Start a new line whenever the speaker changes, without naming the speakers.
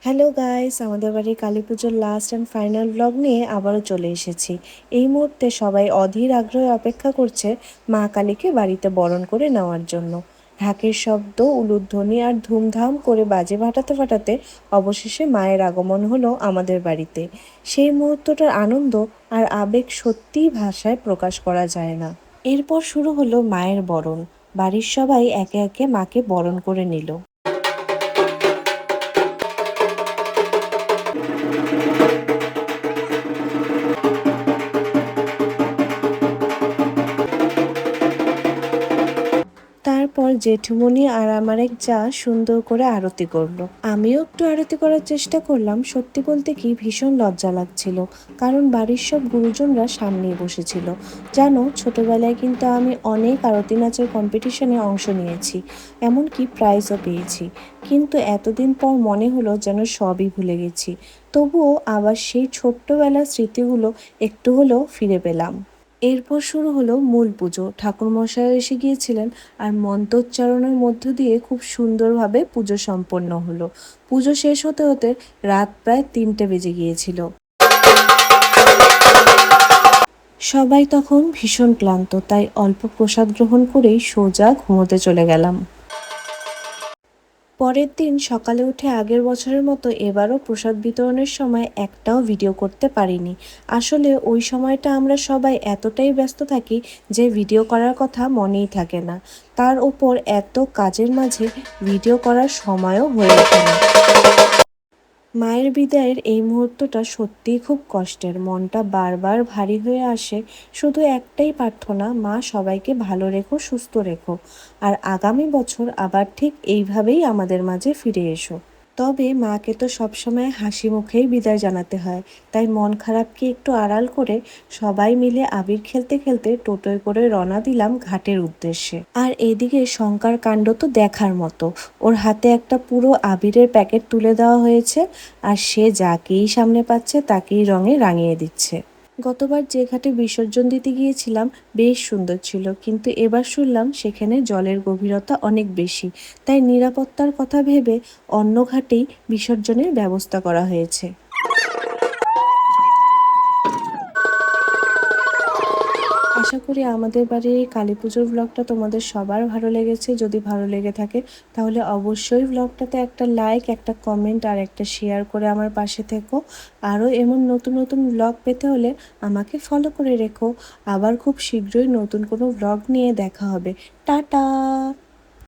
Hello guys, আমাদের বাড়ির কালী পুজোর লাস্ট অ্যান্ড ফাইনাল ব্লগ নিয়ে আবারও চলে এসেছি। এই মুহূর্তে সবাই অধীর আগ্রহে অপেক্ষা করছে মা কালীকে বাড়িতে বরণ করে নেওয়ার জন্য। ঢাকের শব্দ, উলুধ্বনি আর ধুমধাম করে বাজে ফাটাতে ফাটাতে অবশেষে মায়ের আগমন হলো আমাদের বাড়িতে। সেই মুহূর্তটার আনন্দ আর আবেগ সত্যিই ভাষায় প্রকাশ করা যায় না। এরপর শুরু হলো মায়ের বরণ। বাড়ির সবাই একে একে মাকে বরণ করে নিল। তারপর জেঠুমনি আর আমার এক যা সুন্দর করে আরতি করলো। আমিও একটু আরতি করার চেষ্টা করলাম। সত্যি বলতে কি ভীষণ লজ্জা লাগছিল, কারণ বাড়ির সব গুরুজনরা সামনেই বসেছিল। জানো, ছোটবেলায় কিন্তু আমি অনেক আরতি নাচের কম্পিটিশনে অংশ নিয়েছি, এমনকি প্রাইজও পেয়েছি। কিন্তু এতদিন পর মনে হলো যেন সবই ভুলে গেছি। তবুও আবার সেই ছোট্টবেলার স্মৃতিগুলো একটু হলেও ফিরে পেলাম। এরপর শুরু হলো মূল পুজো। ঠাকুরমশাই এসে গিয়েছিলেন আর মন্ত্রোচ্চারণের মধ্য দিয়ে খুব সুন্দরভাবে পুজো সম্পন্ন হলো। পুজো শেষ হতে হতে রাত প্রায় 3টে বেজে গিয়েছিল। সবাই তখন ভীষণ ক্লান্ত, তাই অল্প প্রসাদ গ্রহণ করেই সোজা ঘুমোতে চলে গেলাম। পরের দিন সকালে উঠে আগের বছরের মতো এবারও প্রসাদ বিতরণের সময় একটাও ভিডিও করতে পারিনি। আসলে ওই সময়টা আমরা সবাই এতটাই ব্যস্ত থাকি যে ভিডিও করার কথা মনেই থাকে না। তার উপর এত কাজের মাঝে ভিডিও করার সময়ও হয়ে ওঠে না। মায়ের বিদায়ের এই মুহূর্তটা সত্যিই খুব কষ্টের। মনটা বারবার ভারী হয়ে আসে। শুধু একটাই প্রার্থনা, মা সবাইকে ভালো রেখো, সুস্থ রেখো, আর আগামী বছর আবার ঠিক এইভাবেই আমাদের মাঝে ফিরে এসো। তবে মাকে তো সবসময় হাসি মুখেই বিদায় জানাতে হয়, তাই মন খারাপকে একটু আড়াল করে সবাই মিলে আবির খেলতে খেলতে টোটোয় করে রওনা দিলাম ঘাটের উদ্দেশ্যে। আর এদিকে শঙ্কার কাণ্ড তো দেখার মতো। ওর হাতে একটা পুরো আবিরের প্যাকেট তুলে দেওয়া হয়েছে, আর সে যাকেই সামনে পাচ্ছে তাকেই রঙে রাঙিয়ে দিচ্ছে। গতবার যে ঘাটে বিসর্জন দিতে গিয়েছিলাম বেশ সুন্দর ছিল, কিন্তু এবার শুনলাম সেখানে জলের গভীরতা অনেক বেশি, তাই নিরাপত্তার কথা ভেবে অন্য ঘাটেই বিসর্জনের ব্যবস্থা করা হয়েছে। আশা করি আমাদের বাড়ির এই কালী পুজোর ব্লগটা তোমাদের সবার ভালো লেগেছে। যদি ভালো লেগে থাকে তাহলে অবশ্যই ব্লগটাতে একটা লাইক, একটা কমেন্ট আর একটা শেয়ার করে আমার পাশে থেকো। আরও এমন নতুন নতুন ব্লগ পেতে হলে আমাকে ফলো করে রেখো। আবার খুব শীঘ্রই নতুন কোনো ব্লগ নিয়ে দেখা হবে। টাটা।